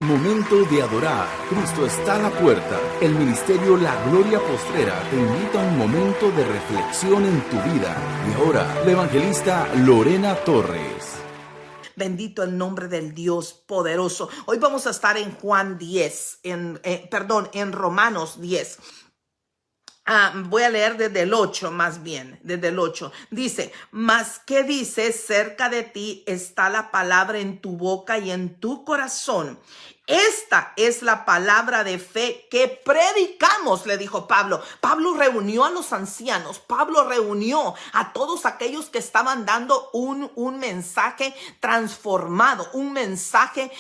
Momento de adorar. Cristo está a la puerta. El ministerio La Gloria Postrera te invita a un momento de reflexión en tu vida. Y ahora, la evangelista Lorena Torres. Bendito el nombre del Dios poderoso. Hoy vamos a estar en en Romanos 10. Voy a leer desde el 8 más bien, desde el 8. Dice, mas ¿qué dice? Cerca de ti está la palabra en tu boca y en tu corazón. Esta es la palabra de fe que predicamos, le dijo Pablo. Pablo reunió a los ancianos. Pablo reunió a todos aquellos que estaban dando un mensaje transformado, un mensaje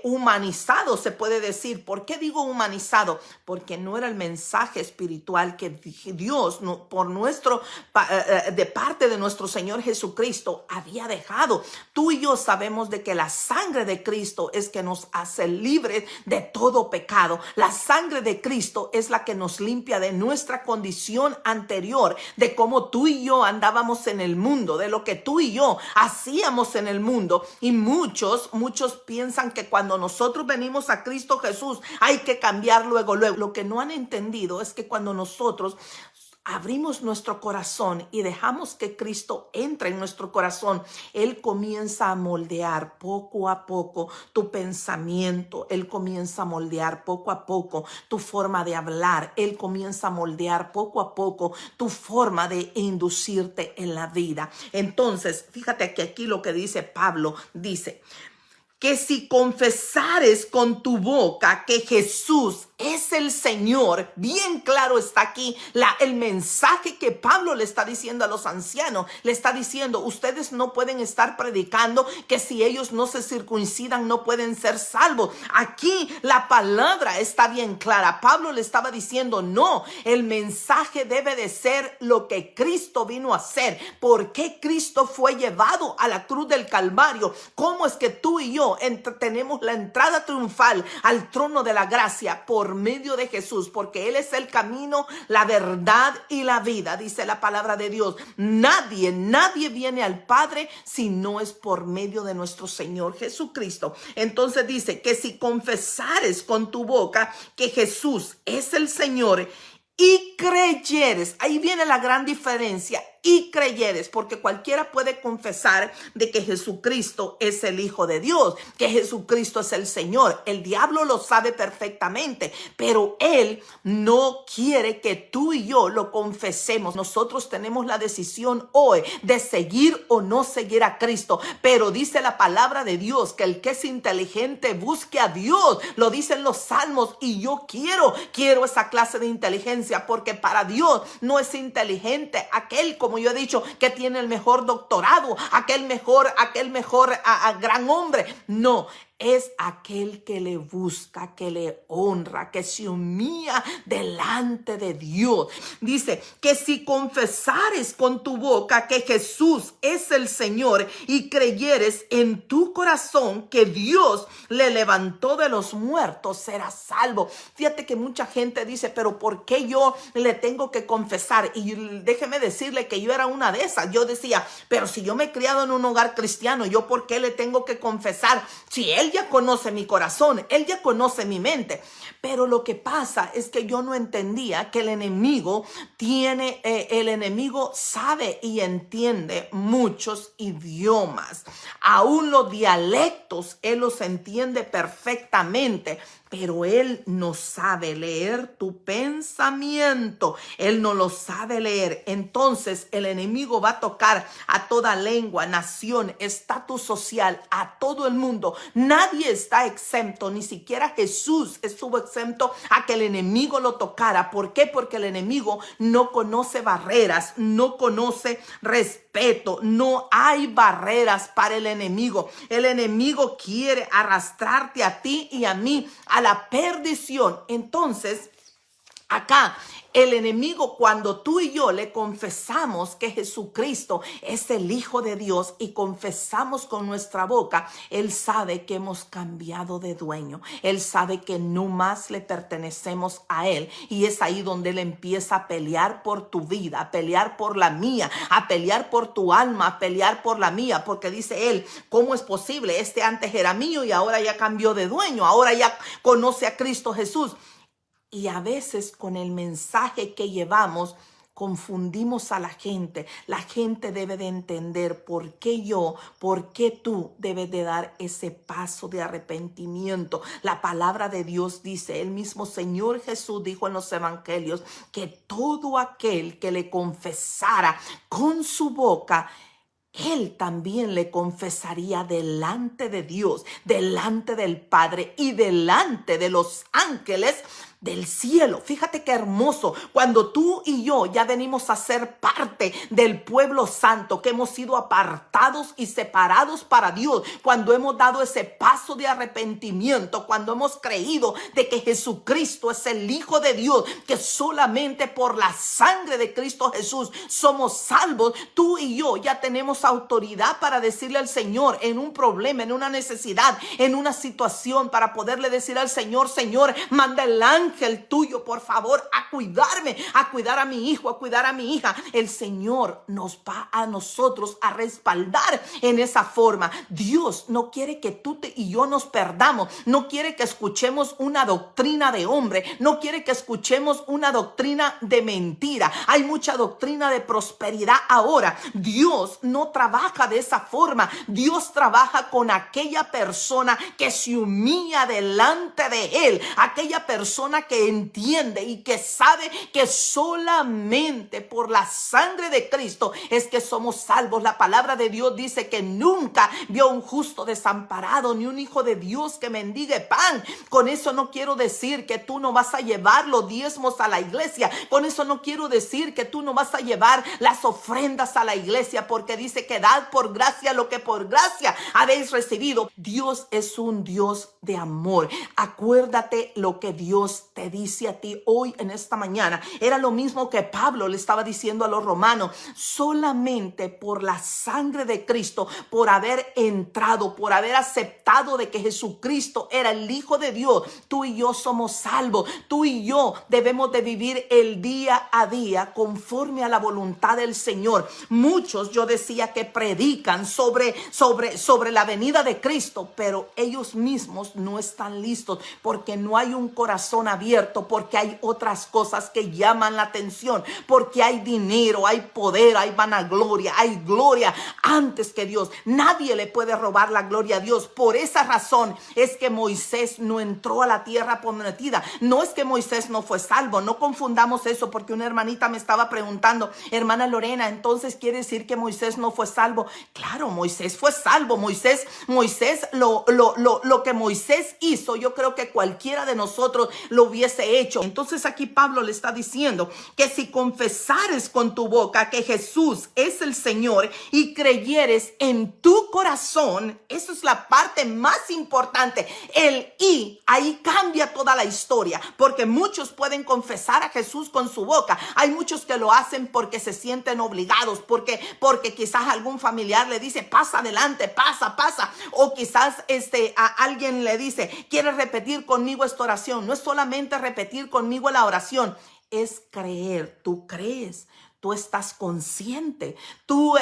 humanizado, se puede decir. ¿Por qué digo humanizado? Porque no era el mensaje espiritual que Dios, de parte de nuestro Señor Jesucristo, había dejado. Tú y yo sabemos de que la sangre de Cristo es que nos hace libres de todo pecado. La sangre de Cristo es la que nos limpia de nuestra condición anterior, de cómo tú y yo andábamos en el mundo, de lo que tú y yo hacíamos en el mundo. Y muchos piensan que cuando nosotros venimos a Cristo Jesús hay que cambiar luego. Lo que no han entendido es que cuando nosotros abrimos nuestro corazón y dejamos que Cristo entre en nuestro corazón, Él comienza a moldear poco a poco tu pensamiento. Él comienza a moldear poco a poco tu forma de hablar. Él comienza a moldear poco a poco tu forma de inducirte en la vida. Entonces, fíjate que aquí lo que dice Pablo, dice que si confesares con tu boca que Jesús es el Señor, bien claro está aquí el mensaje que Pablo le está diciendo a los ancianos. Le está diciendo, ustedes no pueden estar predicando que si ellos no se circuncidan no pueden ser salvos. Aquí la palabra está bien clara. Pablo le estaba diciendo, no, el mensaje debe de ser lo que Cristo vino a hacer. ¿Por qué Cristo fue llevado a la cruz del Calvario? ¿Cómo es que tú y yo tenemos la entrada triunfal al trono de la gracia? Por medio de Jesús, porque Él es el camino, la verdad y la vida, dice la palabra de Dios. Nadie viene al Padre si no es por medio de nuestro Señor Jesucristo. Entonces dice que si confesares con tu boca que Jesús es el Señor y creyeres, ahí viene la gran diferencia, y creyeres, porque cualquiera puede confesar de que Jesucristo es el Hijo de Dios, que Jesucristo es el Señor. El diablo lo sabe perfectamente, pero él no quiere que tú y yo lo confesemos. Nosotros tenemos la decisión hoy de seguir o no seguir a Cristo, pero dice la palabra de Dios que el que es inteligente busque a Dios, lo dicen los salmos, y yo quiero quiero esa clase de inteligencia, porque para Dios no es inteligente aquel, como yo he dicho, que tiene el mejor doctorado, aquel mejor gran hombre. No, es aquel que le busca, que le honra, que se humilla delante de Dios. Dice que si confesares con tu boca que Jesús es el Señor y creyeres en tu corazón que Dios le levantó de los muertos, serás salvo. Fíjate que mucha gente dice, pero ¿por qué yo le tengo que confesar? Y déjeme decirle que yo era una de esas. Yo decía, pero si yo me he criado en un hogar cristiano, ¿yo por qué le tengo que confesar? Si Él ya conoce mi corazón, Él ya conoce mi mente. Pero lo que pasa es que yo no entendía que el enemigo sabe y entiende muchos idiomas. Aún los dialectos, Él los entiende perfectamente. Pero Él no sabe leer tu pensamiento. Él no lo sabe leer. Entonces el enemigo va a tocar a toda lengua, nación, estatus social, a todo el mundo. Nadie está exento, ni siquiera Jesús estuvo exento a que el enemigo lo tocara. ¿Por qué? Porque el enemigo no conoce barreras, no conoce respeto. No hay barreras para el enemigo. El enemigo quiere arrastrarte a ti y a mí a la perdición. Entonces, Acá el enemigo, cuando tú y yo le confesamos que Jesucristo es el Hijo de Dios y confesamos con nuestra boca, Él sabe que hemos cambiado de dueño. Él sabe que no más le pertenecemos a Él. Y es ahí donde Él empieza a pelear por tu vida, a pelear por la mía, a pelear por tu alma, a pelear por la mía. Porque dice Él, ¿cómo es posible? Este antes era mío y ahora ya cambió de dueño. Ahora ya conoce a Cristo Jesús. Y a veces con el mensaje que llevamos confundimos a la gente. La gente debe de entender por qué yo, por qué tú debes de dar ese paso de arrepentimiento. La palabra de Dios dice, el mismo Señor Jesús dijo en los evangelios que todo aquel que le confesara con su boca, Él también le confesaría delante de Dios, delante del Padre y delante de los ángeles del cielo. Fíjate qué hermoso, cuando tú y yo ya venimos a ser parte del pueblo santo, que hemos sido apartados y separados para Dios, cuando hemos dado ese paso de arrepentimiento, cuando hemos creído de que Jesucristo es el Hijo de Dios, que solamente por la sangre de Cristo Jesús somos salvos. Tú y yo ya tenemos autoridad para decirle al Señor en un problema, en una necesidad, en una situación, para poderle decir al Señor, Señor, manda el ángel tuyo, por favor, a cuidarme, a cuidar a mi hijo, a cuidar a mi hija. El Señor nos va a nosotros a respaldar en esa forma. Dios no quiere que tú y yo nos perdamos. No quiere que escuchemos una doctrina de hombre. No quiere que escuchemos una doctrina de mentira. Hay mucha doctrina de prosperidad ahora. Dios no trabaja de esa forma. Dios trabaja con aquella persona que se humilla delante de Él. Aquella persona que entiende y que sabe que solamente por la sangre de Cristo es que somos salvos. La palabra de Dios dice que nunca vio un justo desamparado, ni un hijo de Dios que mendigue pan. Con eso no quiero decir que tú no vas a llevar los diezmos a la iglesia. Con eso no quiero decir que tú no vas a llevar las ofrendas a la iglesia, porque dice que dad por gracia lo que por gracia habéis recibido. Dios es un Dios de amor. Acuérdate lo que Dios te dice a ti hoy en esta mañana. Era lo mismo que Pablo le estaba diciendo a los romanos. Solamente por la sangre de Cristo, por haber entrado, por haber aceptado de que Jesucristo era el Hijo de Dios, tú y yo somos salvos. Tú y yo debemos de vivir el día a día conforme a la voluntad del Señor. Muchos, yo decía, que predican sobre la venida de Cristo, pero ellos mismos no están listos, porque no hay un corazón abierto, porque hay otras cosas que llaman la atención, porque hay dinero, hay poder, hay vanagloria, hay gloria antes que Dios. Nadie le puede robar la gloria a Dios. Por esa razón es que Moisés no entró a la tierra prometida. No es que Moisés no fue salvo, no confundamos eso, porque una hermanita me estaba preguntando, hermana Lorena, entonces quiere decir que Moisés no fue salvo. Claro, Moisés fue salvo. Moisés lo que Moisés hizo, yo creo que cualquiera de nosotros lo hubiese hecho. Entonces aquí Pablo le está diciendo que si confesares con tu boca que Jesús es el Señor y creyeres en tu corazón, eso es la parte más importante. Ahí cambia toda la historia, porque muchos pueden confesar a Jesús con su boca. Hay muchos que lo hacen porque se sienten obligados, porque quizás algún familiar le dice, pasa adelante, pasa, o quizás a alguien le dice, ¿quieres repetir conmigo esta oración? No es solamente repetir conmigo la oración, es creer. Tú crees, tú estás consciente, tú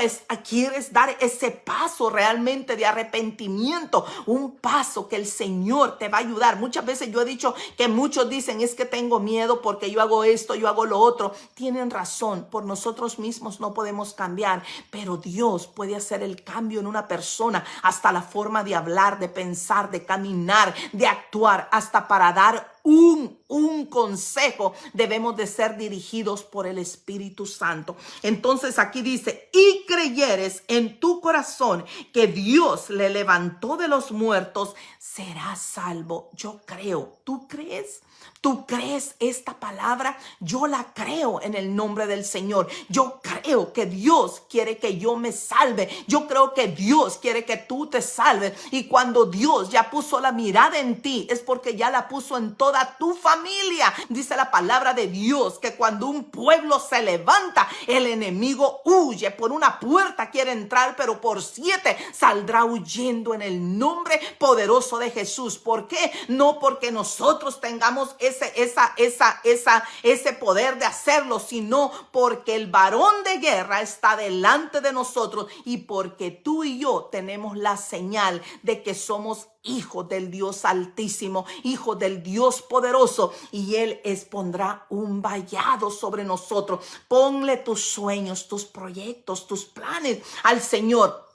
quieres dar ese paso realmente de arrepentimiento, un paso que el Señor te va a ayudar. Muchas veces yo he dicho que muchos dicen, es que tengo miedo porque yo hago esto, yo hago lo otro. Tienen razón, por nosotros mismos no podemos cambiar, pero Dios puede hacer el cambio en una persona, hasta la forma de hablar, de pensar, de caminar, de actuar, hasta para dar un consejo. Debemos de ser dirigidos por el Espíritu Santo. Entonces aquí dice, y creyeres en tu corazón que Dios le levantó de los muertos, serás salvo. Yo creo. ¿Tú crees? ¿Tú crees esta palabra? Yo la creo en el nombre del Señor. Yo creo que Dios quiere que yo me salve. Yo creo que Dios quiere que tú te salves. Y cuando Dios ya puso la mirada en ti, es porque ya la puso en todo toda tu familia. Dice la palabra de Dios que cuando un pueblo se levanta, el enemigo huye. Por una puerta quiere entrar, pero por 7 saldrá huyendo en el nombre poderoso de Jesús. ¿Por qué? No porque nosotros tengamos ese poder de hacerlo, sino porque el varón de guerra está delante de nosotros y porque tú y yo tenemos la señal de que somos hijos del Dios Altísimo, hijos del Dios poderoso, y Él expondrá un vallado sobre nosotros. Ponle tus sueños, tus proyectos, tus planes al Señor.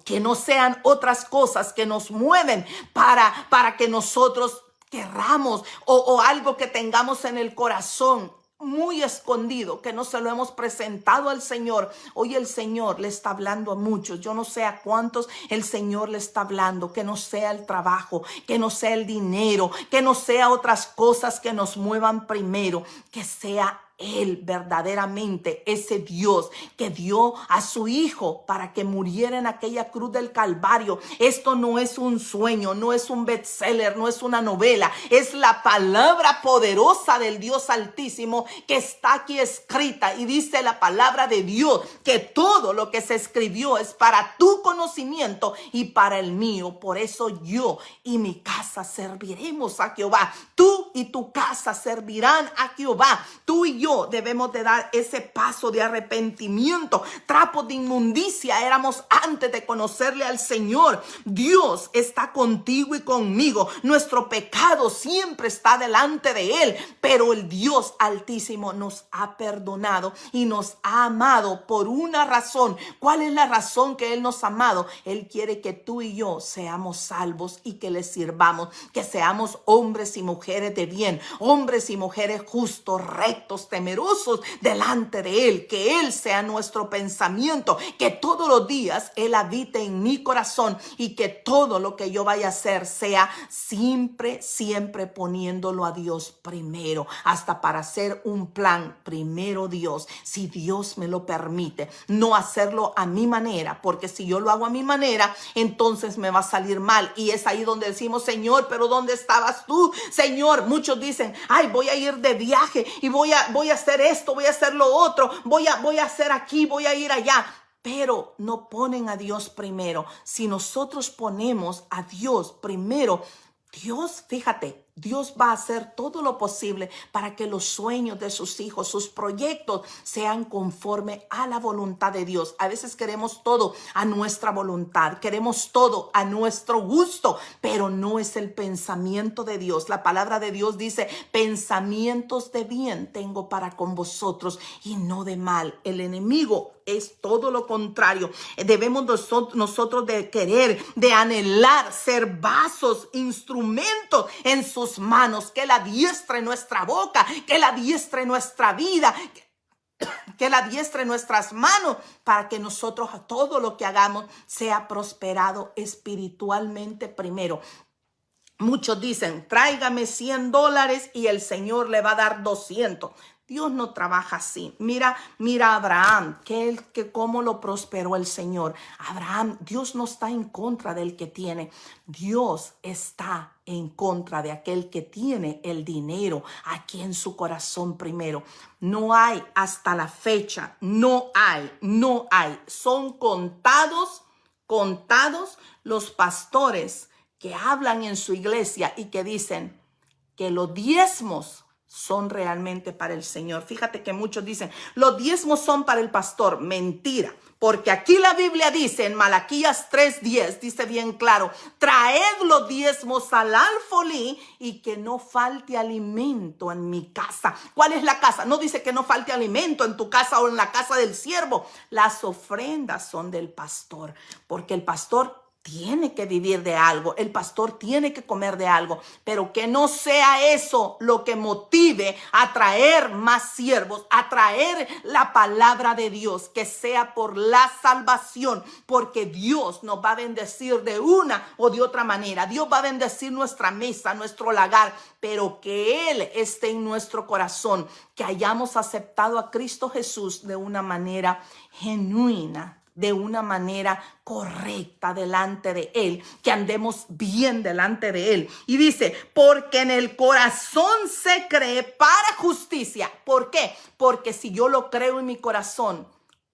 Que no sean otras cosas que nos mueven para que nosotros querramos o algo que tengamos en el corazón muy escondido, que no se lo hemos presentado al Señor. Hoy el Señor le está hablando a muchos. Yo no sé a cuántos el Señor le está hablando. Que no sea el trabajo, que no sea el dinero, que no sea otras cosas que nos muevan primero, que sea Él verdaderamente, ese Dios que dio a su Hijo para que muriera en aquella cruz del Calvario. Esto no es un sueño, no es un bestseller, no es una novela. Es la palabra poderosa del Dios Altísimo que está aquí escrita. Y dice la palabra de Dios que todo lo que se escribió es para tu conocimiento y para el mío. Por eso yo y mi casa serviremos a Jehová. Tú y tu casa servirán a Jehová. Tú y yo debemos de dar ese paso de arrepentimiento. Trapos de inmundicia éramos antes de conocerle al Señor. Dios está contigo y conmigo. Nuestro pecado siempre está delante de Él, pero el Dios Altísimo nos ha perdonado y nos ha amado por una razón. ¿Cuál es la razón que Él nos ha amado? Él quiere que tú y yo seamos salvos y que le sirvamos, que seamos hombres y mujeres de bien, hombres y mujeres justos, rectos, temerosos delante de Él, que Él sea nuestro pensamiento, que todos los días Él habite en mi corazón y que todo lo que yo vaya a hacer sea siempre poniéndolo a Dios primero, hasta para hacer un plan primero Dios, si Dios me lo permite, no hacerlo a mi manera, porque si yo lo hago a mi manera, entonces me va a salir mal. Y es ahí donde decimos: Señor, pero ¿dónde estabas tú? Señor, muchos dicen: ay, voy a ir de viaje y voy a hacer esto, voy a hacer lo otro, voy a hacer aquí, voy a ir allá. Pero no ponen a Dios primero. Si nosotros ponemos a Dios primero, Dios, fíjate, Dios va a hacer todo lo posible para que los sueños de sus hijos, sus proyectos sean conforme a la voluntad de Dios. A veces queremos todo a nuestra voluntad, queremos todo a nuestro gusto, pero no es el pensamiento de Dios. La palabra de Dios dice: pensamientos de bien tengo para con vosotros y no de mal. El enemigo es todo lo contrario. Debemos nosotros de querer, de anhelar ser vasos, instrumentos en sus manos, que la diestra en nuestra boca, que la diestra en nuestra vida, que la diestra en nuestras manos, para que nosotros a todo lo que hagamos sea prosperado espiritualmente primero. Muchos dicen: tráigame $100 y el Señor le va a dar 200. Dios no trabaja así. Mira a Abraham, que cómo lo prosperó el Señor. Abraham, Dios no está en contra del que tiene. Dios está en contra de aquel que tiene el dinero aquí en su corazón primero. No hay hasta la fecha, no hay. Son contados los pastores que hablan en su iglesia y que dicen que los diezmos son realmente para el Señor. Fíjate que muchos dicen: los diezmos son para el pastor. Mentira, porque aquí la Biblia dice en Malaquías 3:10, dice bien claro: traed los diezmos al alfolí y que no falte alimento en mi casa. ¿Cuál es la casa? No dice que no falte alimento en tu casa o en la casa del siervo. Las ofrendas son del pastor, porque el pastor tiene que vivir de algo, el pastor tiene que comer de algo, pero que no sea eso lo que motive a traer más siervos, a traer la palabra de Dios, que sea por la salvación, porque Dios nos va a bendecir de una o de otra manera. Dios va a bendecir nuestra mesa, nuestro lagar, pero que Él esté en nuestro corazón, que hayamos aceptado a Cristo Jesús de una manera genuina, de una manera correcta delante de Él, que andemos bien delante de Él. Y dice, porque en el corazón se cree para justicia. ¿Por qué? Porque si yo lo creo en mi corazón,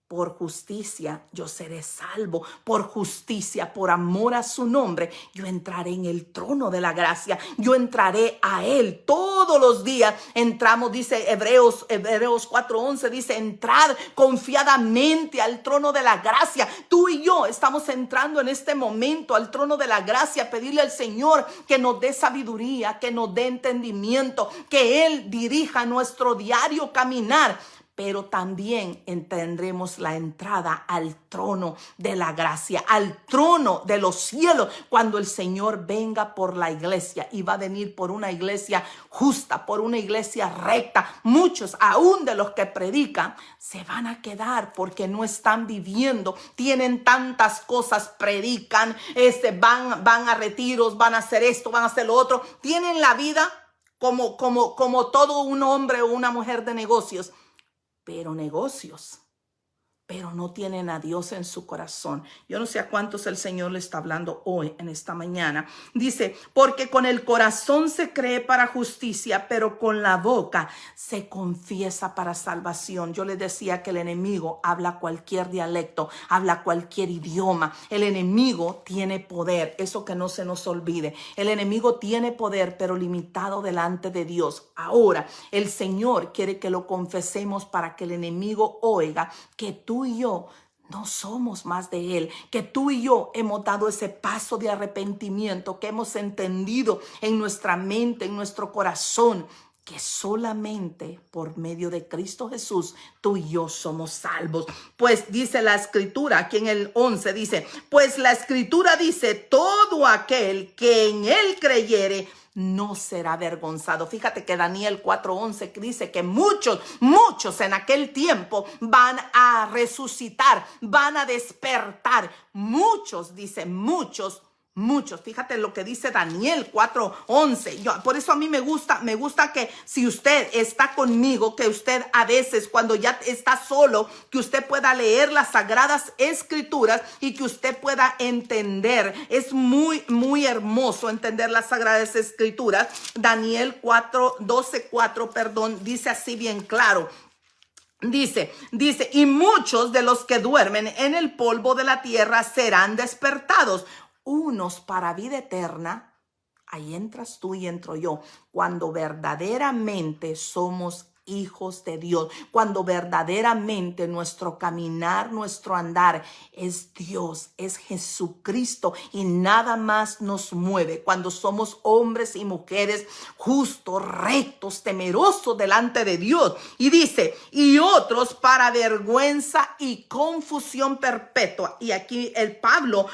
por justicia yo seré salvo, por justicia, por amor a su nombre, yo entraré en el trono de la gracia, yo entraré a Él todos los días. Entramos, dice Hebreos 4:11, dice, entrad confiadamente al trono de la gracia. Tú y yo estamos entrando en este momento al trono de la gracia, pedirle al Señor que nos dé sabiduría, que nos dé entendimiento, que Él dirija nuestro diario caminar. Pero también tendremos la entrada al trono de la gracia, al trono de los cielos, cuando el Señor venga por la iglesia, y va a venir por una iglesia justa, por una iglesia recta. Muchos, aún de los que predican, se van a quedar porque no están viviendo, tienen tantas cosas, predican, van a retiros, van a hacer esto, van a hacer lo otro, tienen la vida como todo un hombre o una mujer de negocios. Pero no tienen a Dios en su corazón. Yo no sé a cuántos el Señor le está hablando hoy, en esta mañana. Dice, porque con el corazón se cree para justicia, pero con la boca se confiesa para salvación. Yo les decía que el enemigo habla cualquier dialecto, habla cualquier idioma. El enemigo tiene poder, eso que no se nos olvide. El enemigo tiene poder, pero limitado delante de Dios. Ahora, el Señor quiere que lo confesemos para que el enemigo oiga que tú y yo no somos más de Él, que tú y yo hemos dado ese paso de arrepentimiento, que hemos entendido en nuestra mente, en nuestro corazón, que solamente por medio de Cristo Jesús tú y yo somos salvos. Pues dice la Escritura, aquí en el 11 dice, pues la Escritura dice, todo aquel que en Él creyere no será avergonzado. Fíjate que Daniel 4:11 dice que muchos en aquel tiempo van a resucitar, van a despertar. Muchos, dice, muchos. Fíjate lo que dice Daniel 4:11. Por eso a mí me gusta que si usted está conmigo, que usted a veces cuando ya está solo, que usted pueda leer las sagradas escrituras y que usted pueda entender. Es muy hermoso entender las sagradas escrituras. Daniel 12:4, dice así bien claro. Dice, y muchos de los que duermen en el polvo de la tierra serán despertados, unos para vida eterna. Ahí entras tú y entro yo, cuando verdaderamente somos hijos de Dios, cuando verdaderamente nuestro caminar, nuestro andar es Dios, es Jesucristo, y nada más nos mueve, cuando somos hombres y mujeres justos, rectos, temerosos delante de Dios. Y dice, y otros para vergüenza y confusión perpetua. Y aquí el Pablo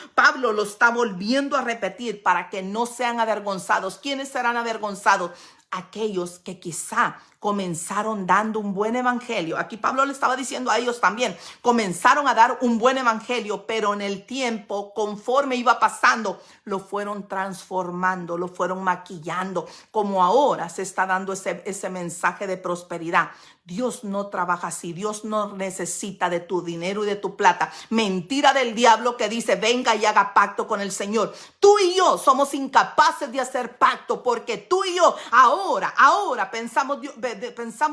lo está volviendo a repetir para que no sean avergonzados. ¿Quiénes serán avergonzados? Aquellos que quizá comenzaron dando un buen evangelio. Aquí Pablo le estaba diciendo a ellos también, comenzaron a dar un buen evangelio, pero en el tiempo, conforme iba pasando, lo fueron transformando, lo fueron maquillando, como ahora se está dando ese mensaje de prosperidad. Dios no trabaja así. Dios no necesita de tu dinero y de tu plata. Mentira del diablo que dice, venga y haga pacto con el Señor. Tú y yo somos incapaces de hacer pacto, porque tú y yo ahora pensamos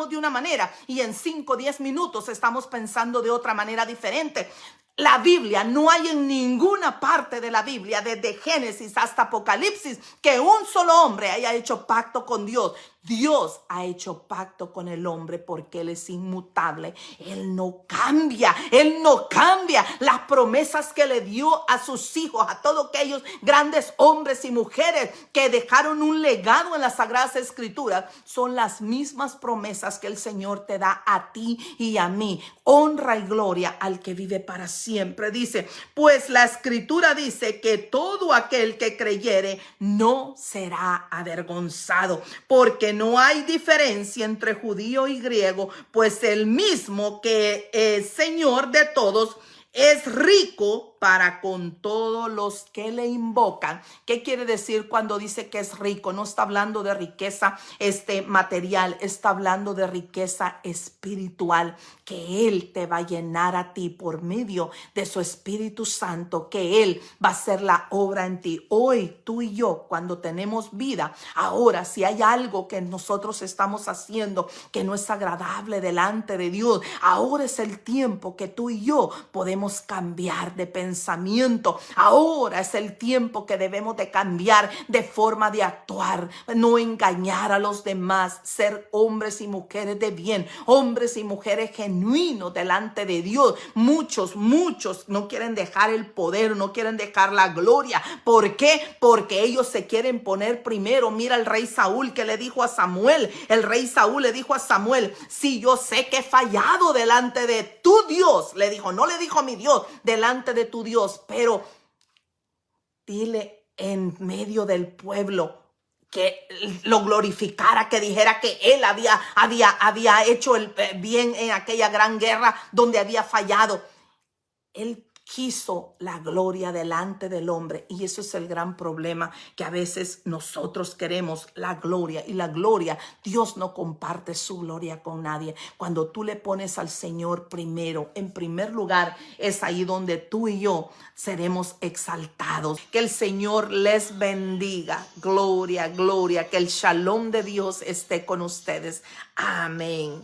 de una manera y en 5 o 10 minutos estamos pensando de otra manera diferente. La Biblia, no hay en ninguna parte de la Biblia, desde Génesis hasta Apocalipsis, que un solo hombre haya hecho pacto con Dios. Dios ha hecho pacto con el hombre porque Él es inmutable. Él no cambia. Las promesas que le dio a sus hijos, a todos aquellos grandes hombres y mujeres que dejaron un legado en las Sagradas Escrituras, son las mismas promesas que el Señor te da a ti y a mí. Honra y gloria al que vive para siempre. Dice, pues la Escritura dice que todo aquel que creyere no será avergonzado, porque no hay diferencia entre judío y griego, pues el mismo que es Señor de todos es rico para con todos los que le invocan. ¿Qué quiere decir cuando dice que es rico? No está hablando de riqueza material, está hablando de riqueza espiritual, que Él te va a llenar a ti por medio de su Espíritu Santo, que Él va a hacer la obra en ti. Hoy tú y yo, cuando tenemos vida, ahora si hay algo que nosotros estamos haciendo que no es agradable delante de Dios, ahora es el tiempo que tú y yo podemos cambiar de pensamiento. Ahora es el tiempo que debemos de cambiar de forma de actuar, no engañar a los demás, ser hombres y mujeres de bien, hombres y mujeres genuinos delante de Dios. Muchos no quieren dejar el poder, no quieren dejar la gloria. ¿Por qué? Porque ellos se quieren poner primero. Mira el rey Saúl que le dijo a Samuel, el rey Saúl le dijo a Samuel: si yo sé que he fallado delante de tu Dios, le dijo, no le dijo a mi Dios, delante de tu Dios, pero dile en medio del pueblo que lo glorificara, que dijera que él había hecho el bien en aquella gran guerra donde había fallado. Él quiso la gloria delante del hombre, y eso es el gran problema, que a veces nosotros queremos la gloria, y la gloria, Dios no comparte su gloria con nadie. Cuando tú le pones al Señor primero, en primer lugar, es ahí donde tú y yo seremos exaltados. Que el Señor les bendiga. Gloria, gloria, que el shalom de Dios esté con ustedes. Amén.